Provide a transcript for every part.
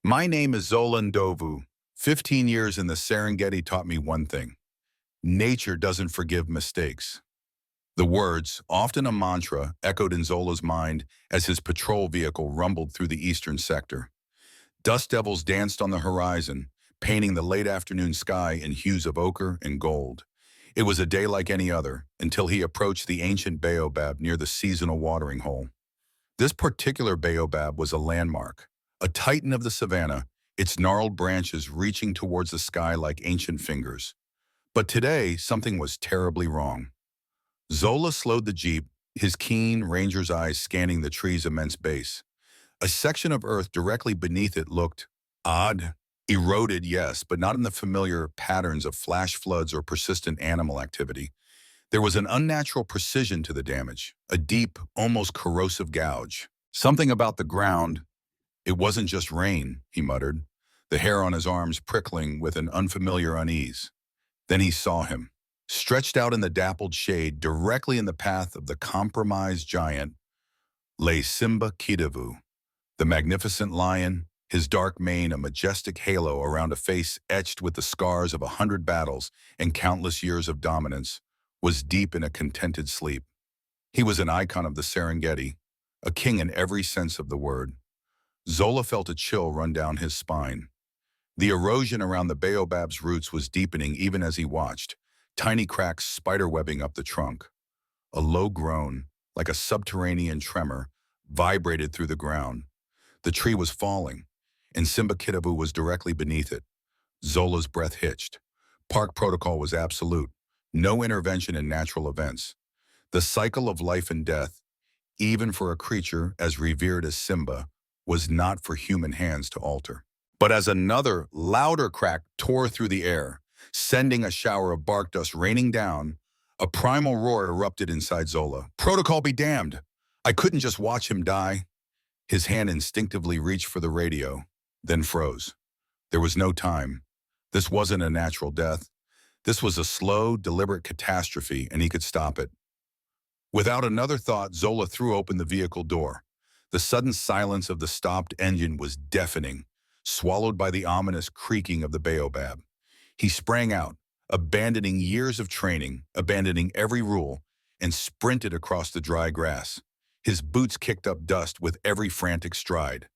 My name is Zola Ndovu. 15 years in the Serengeti taught me one thing. Nature doesn't forgive mistakes. The words, often a mantra, echoed in Zola's mind as his patrol vehicle rumbled through the eastern sector. Dust devils danced on the horizon, painting the late afternoon sky in hues of ochre and gold. It was a day like any other, until he approached the ancient baobab near the seasonal watering hole. This particular baobab was a landmark, a titan of the savannah, its gnarled branches reaching towards the sky like ancient fingers. But today, something was terribly wrong. Zola slowed the jeep, his keen ranger's eyes scanning the tree's immense base. A section of earth directly beneath it looked odd. Eroded, yes, but not in the familiar patterns of flash floods or persistent animal activity. There was an unnatural precision to the damage, a deep, almost corrosive gouge. Something about the ground. It wasn't just rain, he muttered, the hair on his arms prickling with an unfamiliar unease. Then he saw him. Stretched out in the dappled shade, directly in the path of the compromised giant, lay Simba Kidevu, the magnificent lion, his dark mane a majestic halo around a face etched with the scars of 100 battles and countless years of dominance, was deep in a contented sleep. He was an icon of the Serengeti, a king in every sense of the word. Zola felt a chill run down his spine. The erosion around the baobab's roots was deepening even as he watched, tiny cracks spiderwebbing up the trunk. A low groan, like a subterranean tremor, vibrated through the ground. The tree was falling, and Simba Kidevu was directly beneath it. Zola's breath hitched. Park protocol was absolute. No intervention in natural events. The cycle of life and death, even for a creature as revered as Simba, was not for human hands to alter. But as another, louder crack tore through the air, sending a shower of bark dust raining down, a primal roar erupted inside Zola. Protocol be damned! I couldn't just watch him die. His hand instinctively reached for the radio, then froze. There was no time. This wasn't a natural death. This was a slow, deliberate catastrophe, and he could stop it. Without another thought, Zola threw open the vehicle door. The sudden silence of the stopped engine was deafening, swallowed by the ominous creaking of the baobab. He sprang out, abandoning years of training, abandoning every rule, and sprinted across the dry grass. His boots kicked up dust with every frantic stride.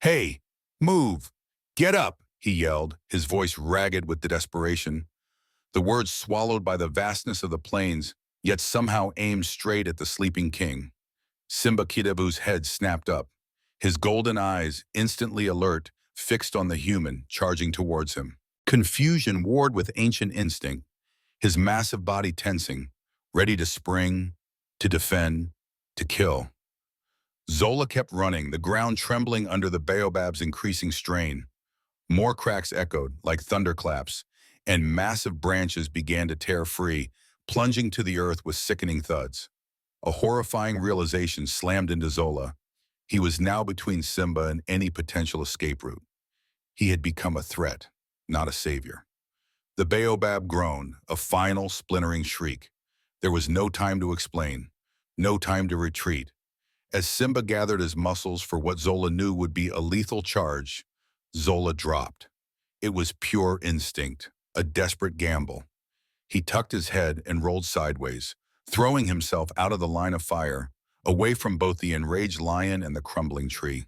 "Hey, move! Get up!" he yelled, his voice ragged with desperation. The words swallowed by the vastness of the plains, yet somehow aimed straight at the sleeping king. Simba Kidevu's head snapped up, his golden eyes, instantly alert, fixed on the human charging towards him. Confusion warred with ancient instinct, his massive body tensing, ready to spring, to defend, to kill. Zola kept running, the ground trembling under the baobab's increasing strain. More cracks echoed, like thunderclaps, and massive branches began to tear free, plunging to the earth with sickening thuds. A horrifying realization slammed into Zola. He was now between Simba and any potential escape route. He had become a threat, not a savior. The baobab groaned, a final, splintering shriek. There was no time to explain, no time to retreat. As Simba gathered his muscles for what Zola knew would be a lethal charge, Zola dropped. It was pure instinct, a desperate gamble. He tucked his head and rolled sideways, throwing himself out of the line of fire, away from both the enraged lion and the crumbling tree.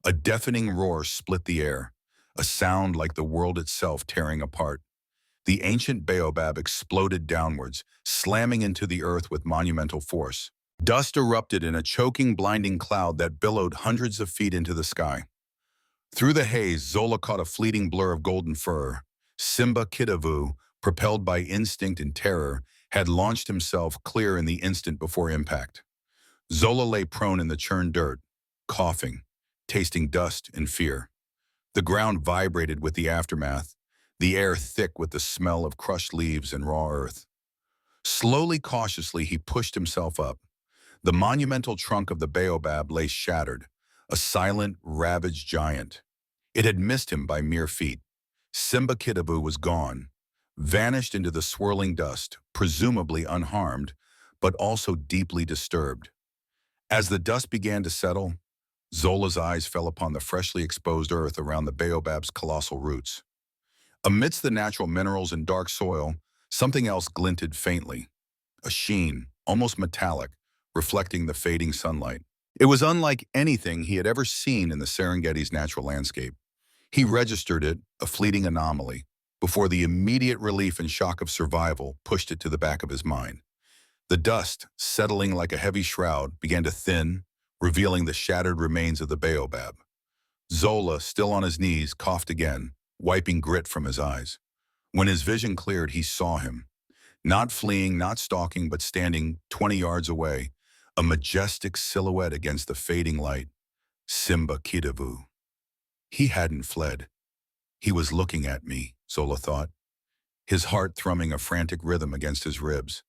A deafening roar split the air, a sound like the world itself tearing apart. The ancient baobab exploded downwards, slamming into the earth with monumental force. Dust erupted in a choking, blinding cloud that billowed hundreds of feet into the sky. Through the haze, Zola caught a fleeting blur of golden fur. Simba Kidevu, propelled by instinct and terror, had launched himself clear in the instant before impact. Zola lay prone in the churned dirt, coughing, tasting dust and fear. The ground vibrated with the aftermath, the air thick with the smell of crushed leaves and raw earth. Slowly, cautiously, he pushed himself up. The monumental trunk of the baobab lay shattered, a silent, ravaged giant. It had missed him by mere feet. Simba Kidevu was gone, vanished into the swirling dust, presumably unharmed, but also deeply disturbed. As the dust began to settle, Zola's eyes fell upon the freshly exposed earth around the baobab's colossal roots. Amidst the natural minerals and dark soil, something else glinted faintly, a sheen, almost metallic, reflecting the fading sunlight. It was unlike anything he had ever seen in the Serengeti's natural landscape. He registered it, a fleeting anomaly, before the immediate relief and shock of survival pushed it to the back of his mind. The dust, settling like a heavy shroud, began to thin, revealing the shattered remains of the baobab. Zola, still on his knees, coughed again, wiping grit from his eyes. When his vision cleared, he saw him. Not fleeing, not stalking, but standing 20 yards away, a majestic silhouette against the fading light. Simba Kidavu. He hadn't fled. He was looking at me, Zola thought, his heart thrumming a frantic rhythm against his ribs.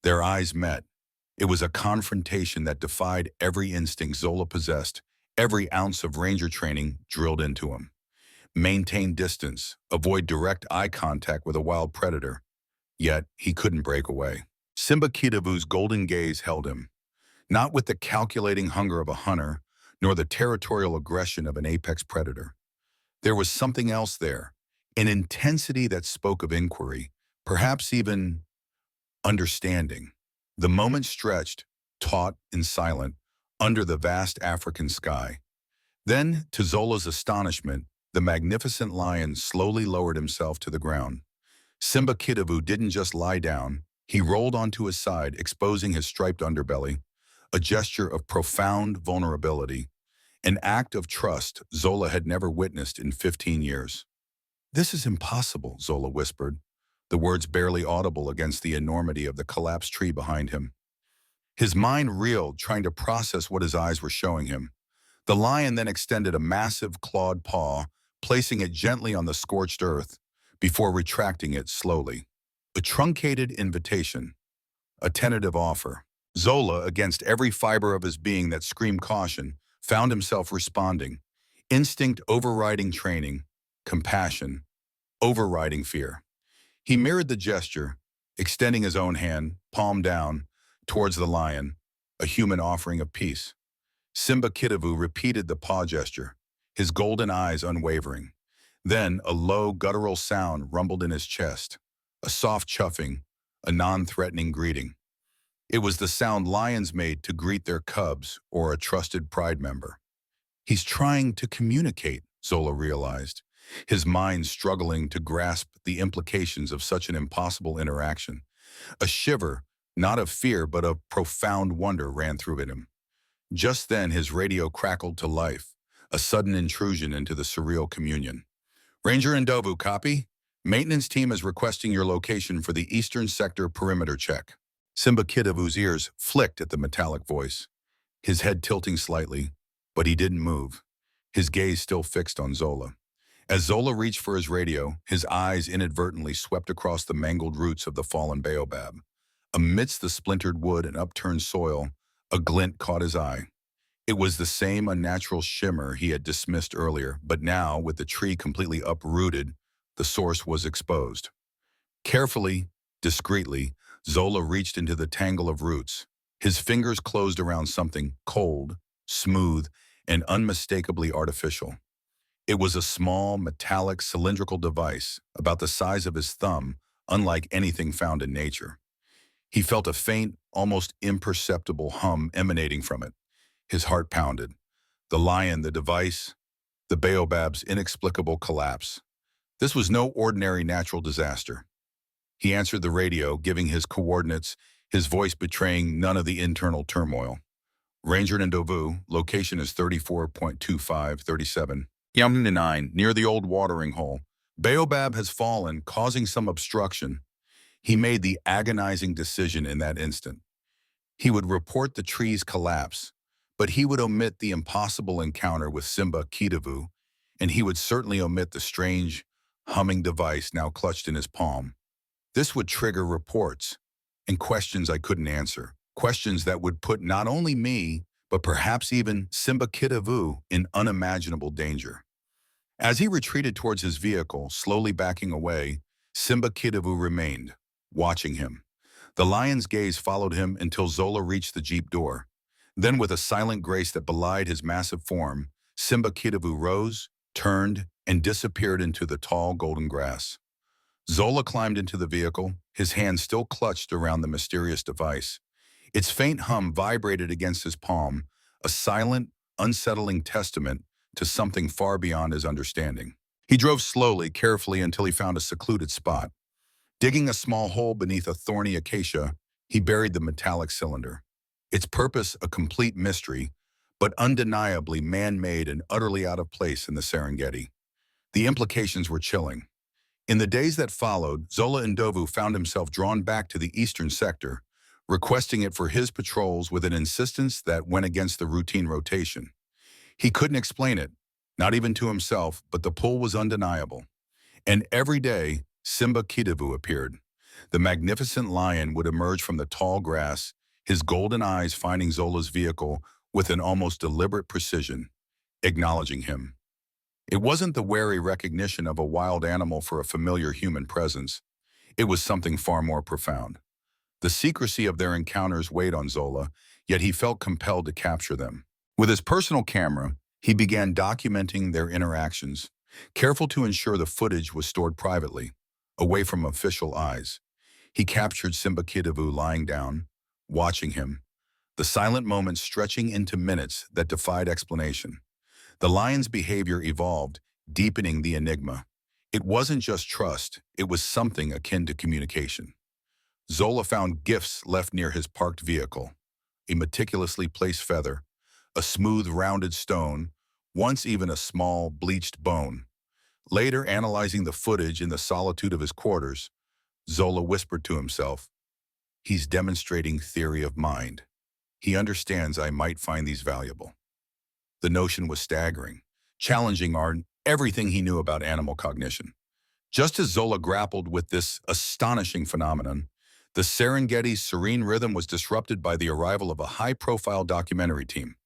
Their eyes met. It was a confrontation that defied every instinct Zola possessed, every ounce of ranger training drilled into him. Maintain distance, avoid direct eye contact with a wild predator. Yet, he couldn't break away. Simba Kidavu's golden gaze held him, not with the calculating hunger of a hunter, nor the territorial aggression of an apex predator. There was something else there, an intensity that spoke of inquiry, perhaps even understanding. The moment stretched, taut and silent, under the vast African sky. Then, to Zola's astonishment, the magnificent lion slowly lowered himself to the ground. Simba Kidavu didn't just lie down, he rolled onto his side, exposing his striped underbelly, a gesture of profound vulnerability, an act of trust Zola had never witnessed in 15 years. "This is impossible," Zola whispered, the words barely audible against the enormity of the collapsed tree behind him. His mind reeled, trying to process what his eyes were showing him. The lion then extended a massive clawed paw, placing it gently on the scorched earth, before retracting it slowly. A truncated invitation, a tentative offer. Zola, against every fiber of his being that screamed caution, found himself responding. Instinct overriding training, compassion, overriding fear. He mirrored the gesture, extending his own hand, palm down, towards the lion, a human offering of peace. Simba Kidavu repeated the paw gesture, his golden eyes unwavering. Then a low, guttural sound rumbled in his chest, a soft chuffing, a non-threatening greeting. It was the sound lions made to greet their cubs or a trusted pride member. He's trying to communicate, Zola realized, his mind struggling to grasp the implications of such an impossible interaction. A shiver, not of fear but of profound wonder, ran through him. Just then his radio crackled to life, a sudden intrusion into the surreal communion. "Ranger Ndovu, copy? Maintenance team is requesting your location for the Eastern Sector perimeter check." Simba Kidavu's ears flicked at the metallic voice, his head tilting slightly, but he didn't move, his gaze still fixed on Zola. As Zola reached for his radio, his eyes inadvertently swept across the mangled roots of the fallen baobab. Amidst the splintered wood and upturned soil, a glint caught his eye. It was the same unnatural shimmer he had dismissed earlier, but now, with the tree completely uprooted, the source was exposed. Carefully, discreetly, Zola reached into the tangle of roots. His fingers closed around something cold, smooth, and unmistakably artificial. It was a small, metallic, cylindrical device, about the size of his thumb, unlike anything found in nature. He felt a faint, almost imperceptible hum emanating from it. His heart pounded. The lion, the device, the baobab's inexplicable collapse. This was no ordinary natural disaster. He answered the radio, giving his coordinates, his voice betraying none of the internal turmoil. "Ranger Ndovu, location is 34.2537. Yamna 9, near the old watering hole. Baobab has fallen, causing some obstruction." He made the agonizing decision in that instant. He would report the tree's collapse, but he would omit the impossible encounter with Simba Kidavu, and he would certainly omit the strange, humming device now clutched in his palm. This would trigger reports and questions I couldn't answer, questions that would put not only me, but perhaps even Simba Kidavu in unimaginable danger. As he retreated towards his vehicle, slowly backing away, Simba Kidavu remained, watching him. The lion's gaze followed him until Zola reached the Jeep door. Then, with a silent grace that belied his massive form, Simba Kitavu rose, turned, and disappeared into the tall golden grass. Zola climbed into the vehicle, his hand still clutched around the mysterious device. Its faint hum vibrated against his palm, a silent, unsettling testament to something far beyond his understanding. He drove slowly, carefully, until he found a secluded spot. Digging a small hole beneath a thorny acacia, he buried the metallic cylinder. Its purpose a complete mystery, but undeniably man-made and utterly out of place in the Serengeti. The implications were chilling. In the days that followed, Zola Ndovu found himself drawn back to the eastern sector, requesting it for his patrols with an insistence that went against the routine rotation. He couldn't explain it, not even to himself, but the pull was undeniable. And every day, Simba Kitavu appeared. The magnificent lion would emerge from the tall grass, his golden eyes finding Zola's vehicle with an almost deliberate precision, acknowledging him. It wasn't the wary recognition of a wild animal for a familiar human presence. It was something far more profound. The secrecy of their encounters weighed on Zola, yet he felt compelled to capture them. With his personal camera, he began documenting their interactions, careful to ensure the footage was stored privately, away from official eyes. He captured Simba Kitavu lying down, watching him, the silent moments stretching into minutes that defied explanation. The lion's behavior evolved, deepening the enigma. It wasn't just trust, it was something akin to communication. Zola found gifts left near his parked vehicle, a meticulously placed feather, a smooth, rounded stone, once even a small, bleached bone. Later, analyzing the footage in the solitude of his quarters, Zola whispered to himself, "He's demonstrating theory of mind. He understands I might find these valuable." The notion was staggering, challenging everything he knew about animal cognition. Just as Zola grappled with this astonishing phenomenon, the Serengeti's serene rhythm was disrupted by the arrival of a high-profile documentary team.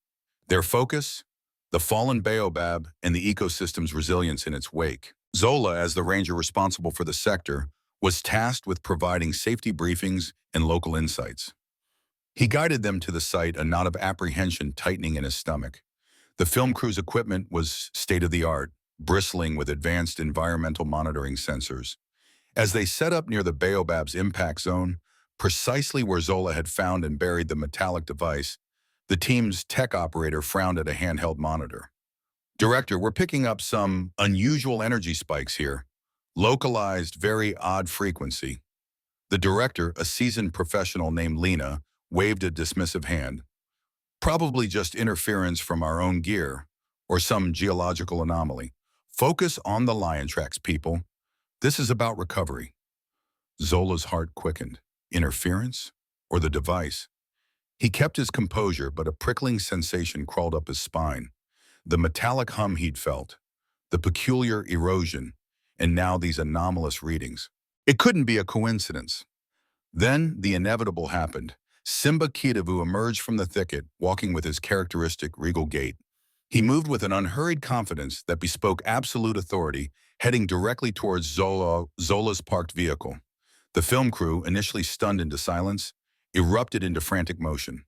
Their focus? The fallen baobab and the ecosystem's resilience in its wake. Zola, as the ranger responsible for the sector, was tasked with providing safety briefings and local insights. He guided them to the site, a knot of apprehension tightening in his stomach. The film crew's equipment was state-of-the-art, bristling with advanced environmental monitoring sensors. As they set up near the baobab's impact zone, precisely where Zola had found and buried the metallic device, the team's tech operator frowned at a handheld monitor. "Director, we're picking up some unusual energy spikes here. Localized, very odd frequency." The director, a seasoned professional named Lena, waved a dismissive hand. "Probably just interference from our own gear, or some geological anomaly. Focus on the lion tracks, people. This is about recovery." Zola's heart quickened. Interference? Or the device? He kept his composure, but a prickling sensation crawled up his spine. The metallic hum he'd felt, the peculiar erosion, and now these anomalous readings. It couldn't be a coincidence. Then the inevitable happened. Simba Kitavu emerged from the thicket, walking with his characteristic regal gait. He moved with an unhurried confidence that bespoke absolute authority, heading directly towards Zola's parked vehicle. The film crew, initially stunned into silence, erupted into frantic motion.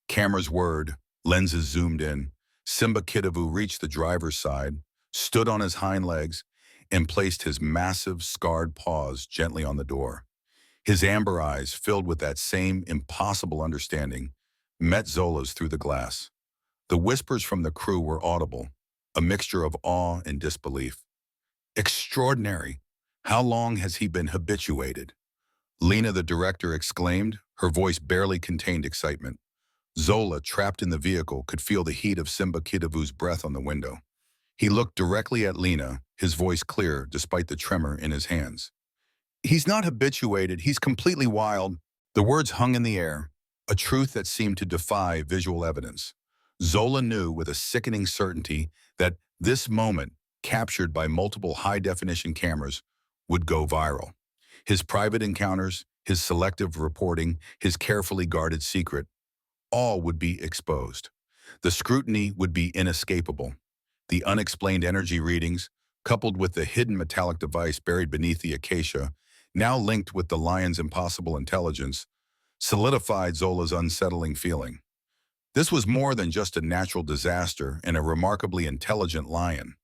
Cameras whirred, lenses zoomed in. Simba Kitavu reached the driver's side, stood on his hind legs, and placed his massive, scarred paws gently on the door. His amber eyes, filled with that same impossible understanding, met Zola's through the glass. The whispers from the crew were audible, a mixture of awe and disbelief. "Extraordinary! How long has he been habituated?" Lena, the director, exclaimed. Her voice barely contained excitement. Zola, trapped in the vehicle, could feel the heat of Simba Kitavu's breath on the window. He looked directly at Lena, his voice clear despite the tremor in his hands. "He's not habituated, he's completely wild." The words hung in the air, a truth that seemed to defy visual evidence. Zola knew with a sickening certainty that this moment, captured by multiple high-definition cameras, would go viral. His private encounters, his selective reporting, his carefully guarded secret, all would be exposed. The scrutiny would be inescapable. The unexplained energy readings, coupled with the hidden metallic device buried beneath the acacia, now linked with the lion's impossible intelligence, solidified Zola's unsettling feeling. This was more than just a natural disaster and a remarkably intelligent lion.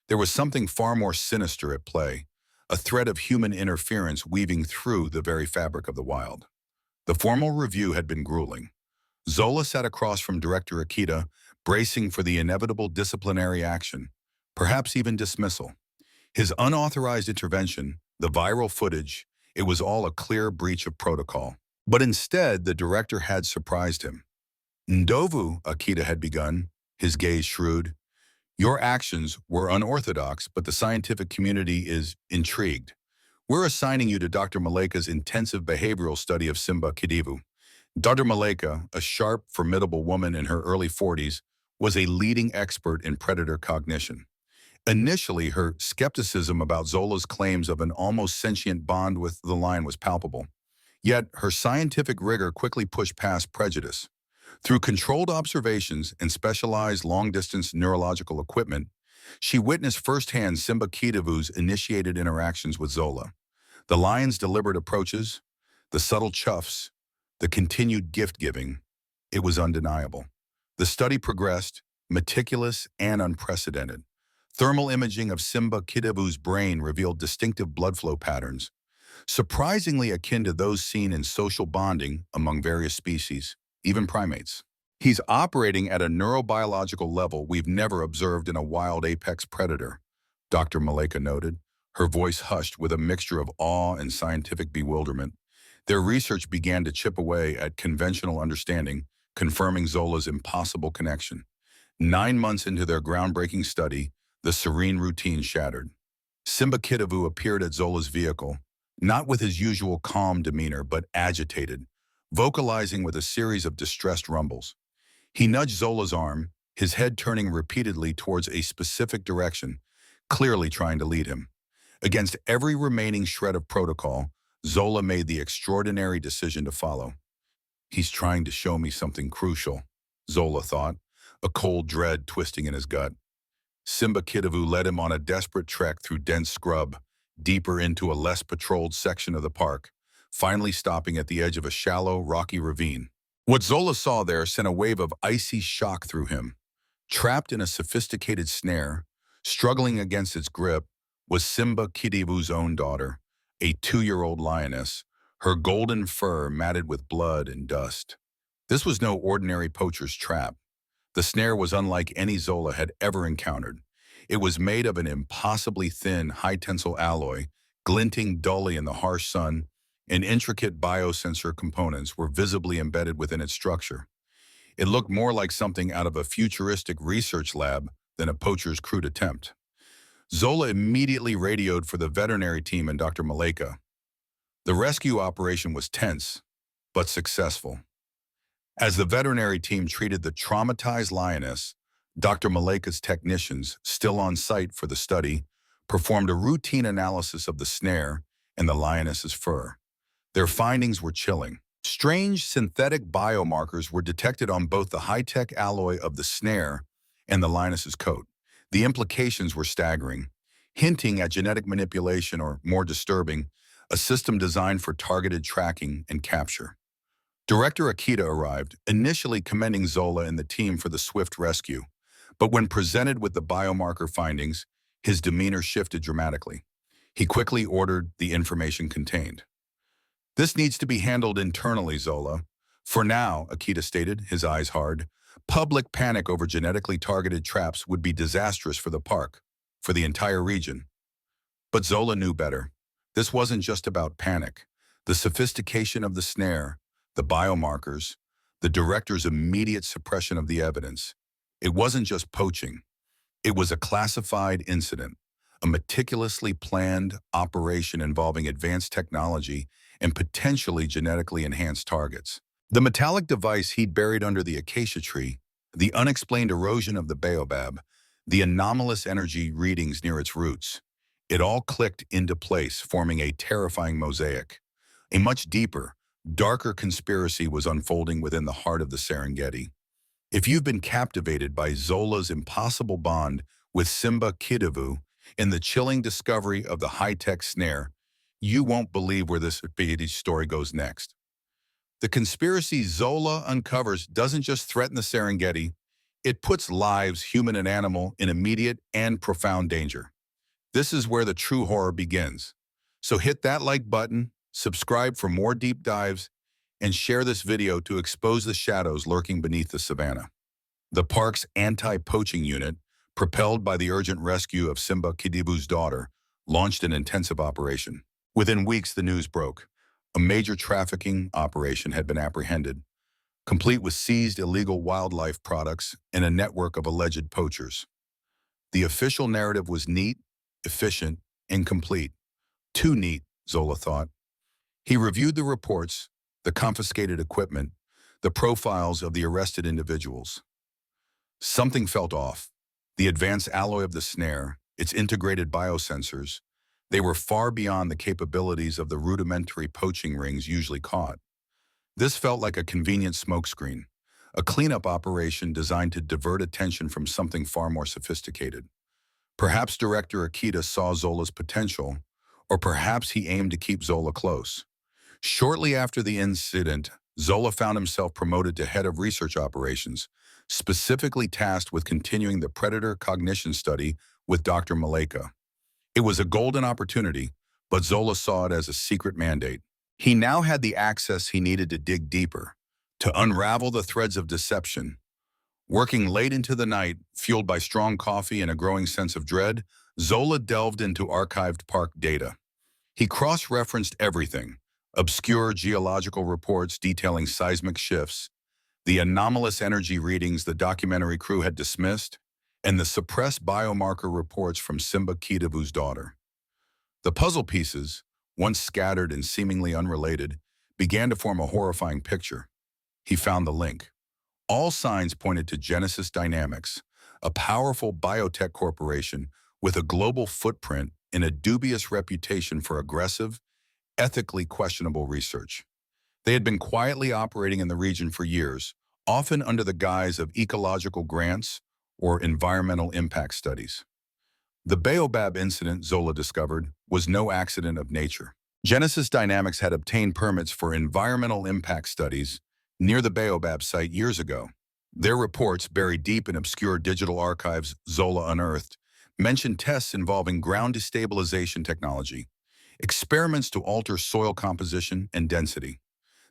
There was something far more sinister at play, a threat of human interference weaving through the very fabric of the wild. The formal review had been grueling. Zola sat across from Director Akita, bracing for the inevitable disciplinary action, perhaps even dismissal. His unauthorized intervention, the viral footage, it was all a clear breach of protocol. But instead, the director had surprised him. Ndovu, Akita had begun, his gaze shrewd. Your actions were unorthodox, but the scientific community is intrigued. We're assigning you to Dr. Maleka's intensive behavioral study of Simba Kidivu. Dr. Maleka, a sharp, formidable woman in her early 40s, was a leading expert in predator cognition. Initially, her skepticism about Zola's claims of an almost sentient bond with the lion was palpable. Yet, her scientific rigor quickly pushed past prejudice. Through controlled observations and specialized long-distance neurological equipment, she witnessed firsthand Simba Kidivu's initiated interactions with Zola. The lion's deliberate approaches, the subtle chuffs, the continued gift-giving, it was undeniable. The study progressed, meticulous and unprecedented. Thermal imaging of Simba Kidivu's brain revealed distinctive blood flow patterns, surprisingly akin to those seen in social bonding among various species, even primates. He's operating at a neurobiological level we've never observed in a wild apex predator, Dr. Maleka noted, her voice hushed with a mixture of awe and scientific bewilderment. Their research began to chip away at conventional understanding, confirming Zola's impossible connection. 9 months into their groundbreaking study, the serene routine shattered. Simba Kidivu appeared at Zola's vehicle, not with his usual calm demeanor, but agitated, vocalizing with a series of distressed rumbles. He nudged Zola's arm, his head turning repeatedly towards a specific direction, clearly trying to lead him. Against every remaining shred of protocol, Zola made the extraordinary decision to follow. He's trying to show me something crucial, Zola thought, a cold dread twisting in his gut. Simba Kidivu led him on a desperate trek through dense scrub, deeper into a less patrolled section of the park, finally stopping at the edge of a shallow, rocky ravine. What Zola saw there sent a wave of icy shock through him. Trapped in a sophisticated snare, struggling against its grip, was Simba Kidivu's own daughter, a 2-year-old lioness, her golden fur matted with blood and dust. This was no ordinary poacher's trap. The snare was unlike any Zola had ever encountered. It was made of an impossibly thin, high-tensile alloy, glinting dully in the harsh sun, and intricate biosensor components were visibly embedded within its structure. It looked more like something out of a futuristic research lab than a poacher's crude attempt. Zola immediately radioed for the veterinary team and Dr. Maleka. The rescue operation was tense, but successful. As the veterinary team treated the traumatized lioness, Dr. Maleka's technicians, still on site for the study, performed a routine analysis of the snare and the lioness's fur. Their findings were chilling. Strange synthetic biomarkers were detected on both the high-tech alloy of the snare and the lioness's coat. The implications were staggering, hinting at genetic manipulation or, more disturbing, a system designed for targeted tracking and capture. Director Akita arrived, initially commending Zola and the team for the swift rescue. But when presented with the biomarker findings, his demeanor shifted dramatically. He quickly ordered the information contained. This needs to be handled internally, Zola. For now, Akita stated, his eyes hard, public panic over genetically targeted traps would be disastrous for the park, for the entire region. But Zola knew better. This wasn't just about panic. The sophistication of the snare, the biomarkers, the director's immediate suppression of the evidence. It wasn't just poaching. It was a classified incident, a meticulously planned operation involving advanced technology and potentially genetically enhanced targets. The metallic device he'd buried under the acacia tree, the unexplained erosion of the baobab, the anomalous energy readings near its roots, it all clicked into place, forming a terrifying mosaic. A much deeper, darker conspiracy was unfolding within the heart of the Serengeti. If you've been captivated by Zola's impossible bond with Simba Kidivu and the chilling discovery of the high-tech snare, you won't believe where this story goes next. The conspiracy Zola uncovers doesn't just threaten the Serengeti, it puts lives, human and animal, in immediate and profound danger. This is where the true horror begins. So hit that like button, subscribe for more deep dives, and share this video to expose the shadows lurking beneath the savannah. The park's anti-poaching unit, propelled by the urgent rescue of Simba Kidibu's daughter, launched an intensive operation. Within weeks, the news broke. A major trafficking operation had been apprehended, complete with seized illegal wildlife products and a network of alleged poachers. The official narrative was neat, efficient, and complete. Too neat, Zola thought. He reviewed the reports, the confiscated equipment, the profiles of the arrested individuals. Something felt off. The advanced alloy of the snare, its integrated biosensors, they were far beyond the capabilities of the rudimentary poaching rings usually caught. This felt like a convenient smokescreen, a cleanup operation designed to divert attention from something far more sophisticated. Perhaps Director Akita saw Zola's potential, or perhaps he aimed to keep Zola close. Shortly after the incident, Zola found himself promoted to head of research operations, specifically tasked with continuing the predator cognition study with Dr. Maleka. It was a golden opportunity, but Zola saw it as a secret mandate. He now had the access he needed to dig deeper, to unravel the threads of deception. Working late into the night, fueled by strong coffee and a growing sense of dread, Zola delved into archived park data. He cross-referenced everything: obscure geological reports detailing seismic shifts, the anomalous energy readings the documentary crew had dismissed, and the suppressed biomarker reports from Simba Kidibu's daughter. The puzzle pieces, once scattered and seemingly unrelated, began to form a horrifying picture. He found the link. All signs pointed to Genesis Dynamics, a powerful biotech corporation with a global footprint and a dubious reputation for aggressive, ethically questionable research. They had been quietly operating in the region for years, often under the guise of ecological grants or environmental impact studies. The Baobab incident, Zola discovered, was no accident of nature. Genesis Dynamics had obtained permits for environmental impact studies near the Baobab site years ago. Their reports, buried deep in obscure digital archives Zola unearthed, mentioned tests involving ground destabilization technology, experiments to alter soil composition and density.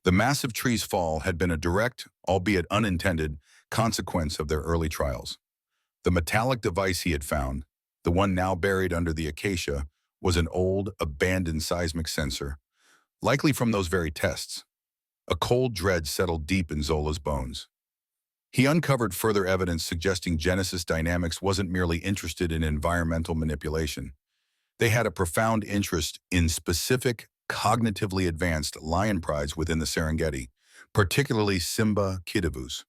The massive tree's fall had been a direct, albeit unintended, consequence of their early trials. The metallic device he had found, the one now buried under the acacia, was an old, abandoned seismic sensor, likely from those very tests. A cold dread settled deep in Zola's bones. He uncovered further evidence suggesting Genesis Dynamics wasn't merely interested in environmental manipulation. They had a profound interest in specific, cognitively advanced lion prides within the Serengeti, particularly Simba Kidibu's.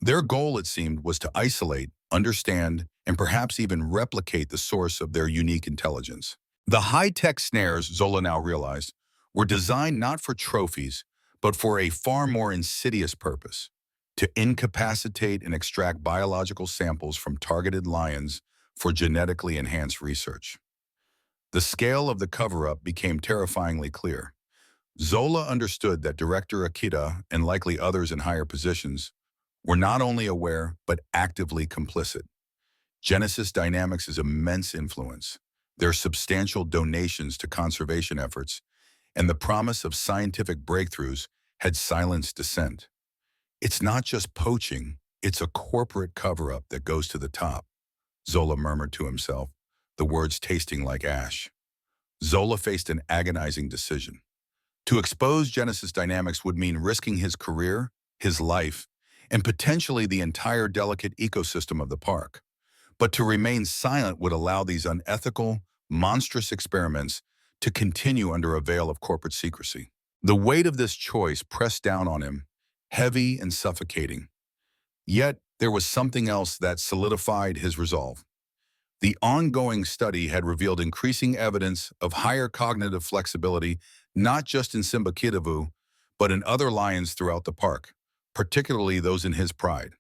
Their goal, it seemed, was to isolate, understand, and perhaps even replicate the source of their unique intelligence. The high-tech snares, Zola now realized, were designed not for trophies, but for a far more insidious purpose: to incapacitate and extract biological samples from targeted lions for genetically enhanced research. The scale of the cover-up became terrifyingly clear. Zola understood that Director Akita, and likely others in higher positions, were not only aware, but actively complicit. Genesis Dynamics' immense influence, their substantial donations to conservation efforts, and the promise of scientific breakthroughs had silenced dissent. It's not just poaching, it's a corporate cover-up that goes to the top, Zola murmured to himself, the words tasting like ash. Zola faced an agonizing decision. To expose Genesis Dynamics would mean risking his career, his life, and potentially the entire delicate ecosystem of the park. But to remain silent would allow these unethical, monstrous experiments to continue under a veil of corporate secrecy. The weight of this choice pressed down on him, heavy and suffocating. Yet, there was something else that solidified his resolve. The ongoing study had revealed increasing evidence of higher cognitive flexibility, not just in Simba Kidibu, but in other lions throughout the park, particularly those in his pride.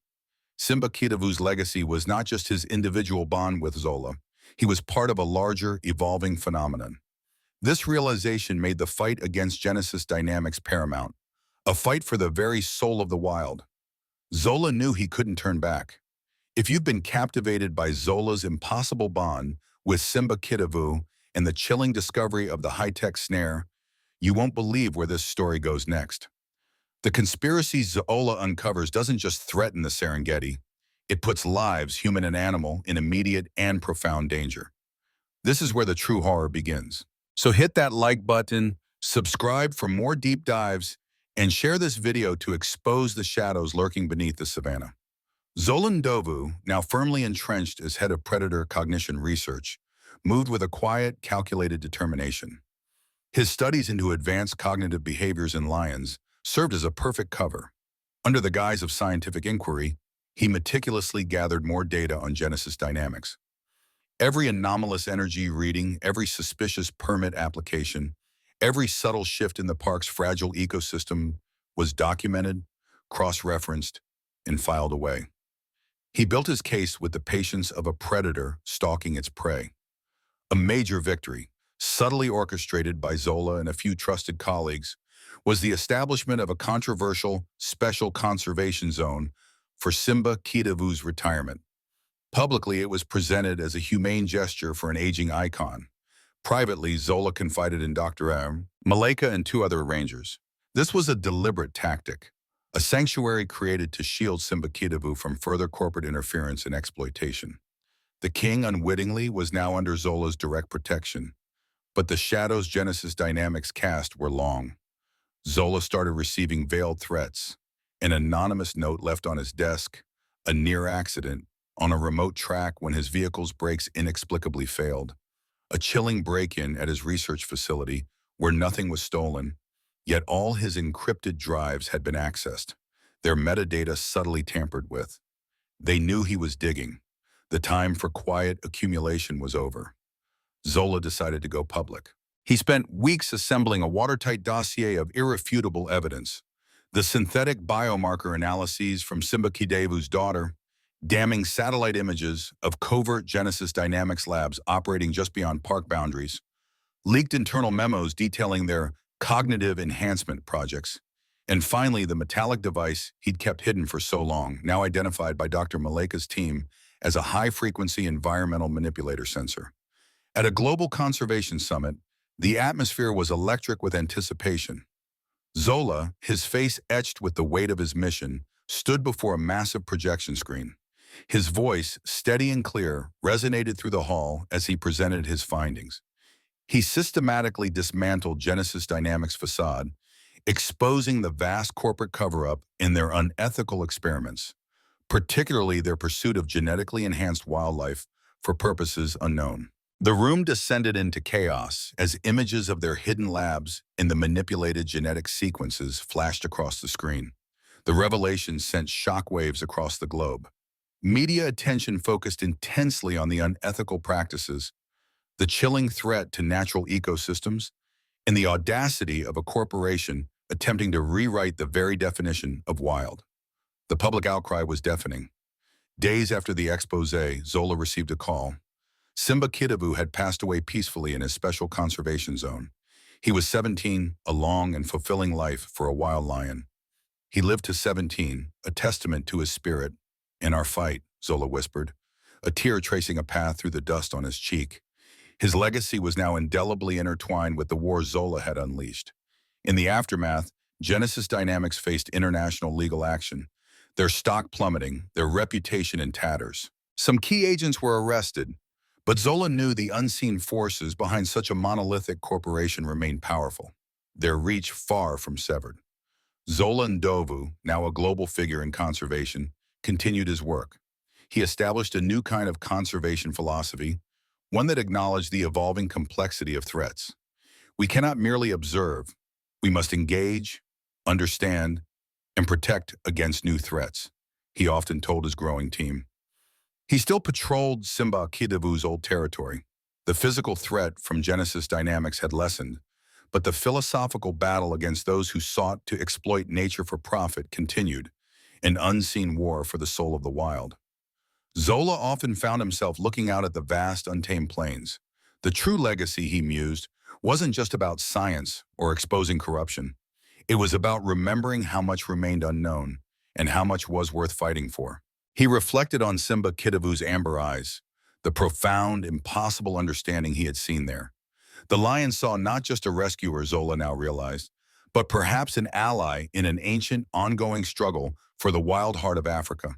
Simba Kidibu's legacy was not just his individual bond with Zola. He was part of a larger, evolving phenomenon. This realization made the fight against Genesis Dynamics paramount, A fight for the very soul of the wild. Zola knew he couldn't turn back. If you've been captivated by Zola's impossible bond with Simba Kitavu and the chilling discovery of the high-tech snare, you won't believe where this story goes next. The conspiracy Zola uncovers doesn't just threaten the Serengeti, it puts lives, human and animal, in immediate and profound danger. This is where the true horror begins. So hit that like button, subscribe for more deep dives, and share this video to expose the shadows lurking beneath the savannah. Zola Ndovu, now firmly entrenched as head of predator cognition research, moved with a quiet, calculated determination. His studies into advanced cognitive behaviors in lions served as a perfect cover. Under the guise of scientific inquiry, he meticulously gathered more data on Genesis dynamics. Every anomalous energy reading, every suspicious permit application, every subtle shift in the park's fragile ecosystem was documented, cross-referenced, and filed away. He built his case with the patience of a predator stalking its prey. A major victory, subtly orchestrated by Zola and a few trusted colleagues, was the establishment of a controversial special conservation zone for Simba Kitavu's retirement. Publicly, it was presented as a humane gesture for an aging icon. Privately, Zola confided in Dr. Maleka and two other rangers. This was a deliberate tactic, a sanctuary created to shield Simba Kitavu from further corporate interference and exploitation. The king, unwittingly, was now under Zola's direct protection, but the shadows Genesis dynamics cast were long. Zola started receiving veiled threats, an anonymous note left on his desk, a near accident, on a remote track when his vehicle's brakes inexplicably failed, a chilling break-in at his research facility where nothing was stolen, yet all his encrypted drives had been accessed, their metadata subtly tampered with. They knew he was digging. The time for quiet accumulation was over. Zola decided to go public. He spent weeks assembling a watertight dossier of irrefutable evidence. The synthetic biomarker analyses from Simba Kitavu's daughter, damning satellite images of covert Genesis Dynamics labs operating just beyond park boundaries, leaked internal memos detailing their cognitive enhancement projects, and finally the metallic device he'd kept hidden for so long, now identified by Dr. Maleka's team as a high-frequency environmental manipulator sensor. At a global conservation summit, the atmosphere was electric with anticipation. Zola, his face etched with the weight of his mission, stood before a massive projection screen. His voice, steady and clear, resonated through the hall as he presented his findings. He systematically dismantled Genesis Dynamics' facade, exposing the vast corporate cover-up in their unethical experiments, particularly their pursuit of genetically enhanced wildlife for purposes unknown. The room descended into chaos as images of their hidden labs and the manipulated genetic sequences flashed across the screen. The revelation sent shockwaves across the globe. Media attention focused intensely on the unethical practices, the chilling threat to natural ecosystems, and the audacity of a corporation attempting to rewrite the very definition of wild. The public outcry was deafening. Days after the expose, Zola received a call. Simba Kitavu had passed away peacefully in his special conservation zone. He was 17, a long and fulfilling life for a wild lion. He lived to 17, a testament to his spirit. In our fight, Zola whispered, a tear tracing a path through the dust on his cheek. His legacy was now indelibly intertwined with the war Zola had unleashed. In the aftermath, Genesis Dynamics faced international legal action, their stock plummeting, their reputation in tatters. Some key agents were arrested, but Zola knew the unseen forces behind such a monolithic corporation remained powerful, their reach far from severed. Zola Ndovu, now a global figure in conservation, continued his work. He established a new kind of conservation philosophy, one that acknowledged the evolving complexity of threats. We cannot merely observe. We must engage, understand, and protect against new threats, he often told his growing team. He still patrolled Simba Kitavu's old territory. The physical threat from Genesis Dynamics had lessened, but the philosophical battle against those who sought to exploit nature for profit continued, an unseen war for the soul of the wild. Zola often found himself looking out at the vast, untamed plains. The true legacy, he mused, wasn't just about science or exposing corruption. It was about remembering how much remained unknown and how much was worth fighting for. He reflected on Simba Kitavu's amber eyes, the profound, impossible understanding he had seen there. The lion saw not just a rescuer, Zola now realized, but perhaps an ally in an ancient, ongoing struggle for the wild heart of Africa.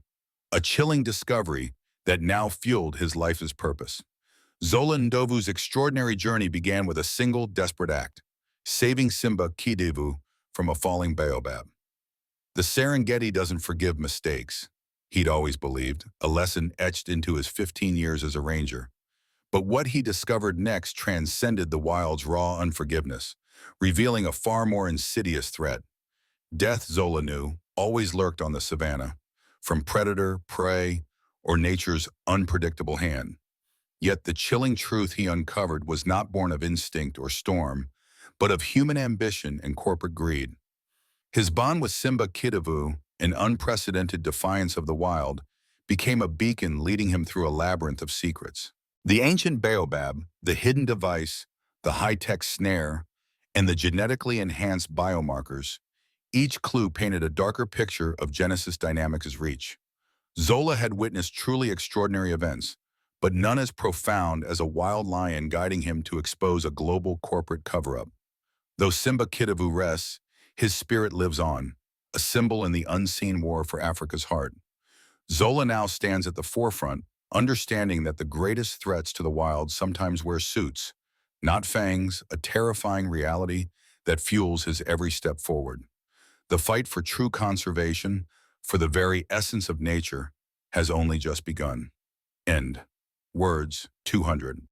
A chilling discovery that now fueled his life's purpose. Zola Ndovu's extraordinary journey began with a single desperate act, saving Simba Kidevu from a falling baobab. The Serengeti doesn't forgive mistakes, he'd always believed, a lesson etched into his 15 years as a ranger. But what he discovered next transcended the wild's raw unforgiveness, revealing a far more insidious threat. Death, Zola knew, always lurked on the savannah, from predator, prey, or nature's unpredictable hand. Yet the chilling truth he uncovered was not born of instinct or storm, but of human ambition and corporate greed. His bond with Simba Kidevu, an unprecedented defiance of the wild, became a beacon leading him through a labyrinth of secrets. The ancient baobab, the hidden device, the high-tech snare, and the genetically enhanced biomarkers, each clue painted a darker picture of Genesis Dynamics' reach. Zola had witnessed truly extraordinary events, but none as profound as a wild lion guiding him to expose a global corporate cover-up. Though Simba Kidevu rests, his spirit lives on, a symbol in the unseen war for Africa's heart. Zola now stands at the forefront, understanding that the greatest threats to the wild sometimes wear suits, not fangs, a terrifying reality that fuels his every step forward. The fight for true conservation, for the very essence of nature, has only just begun. End. Words 200.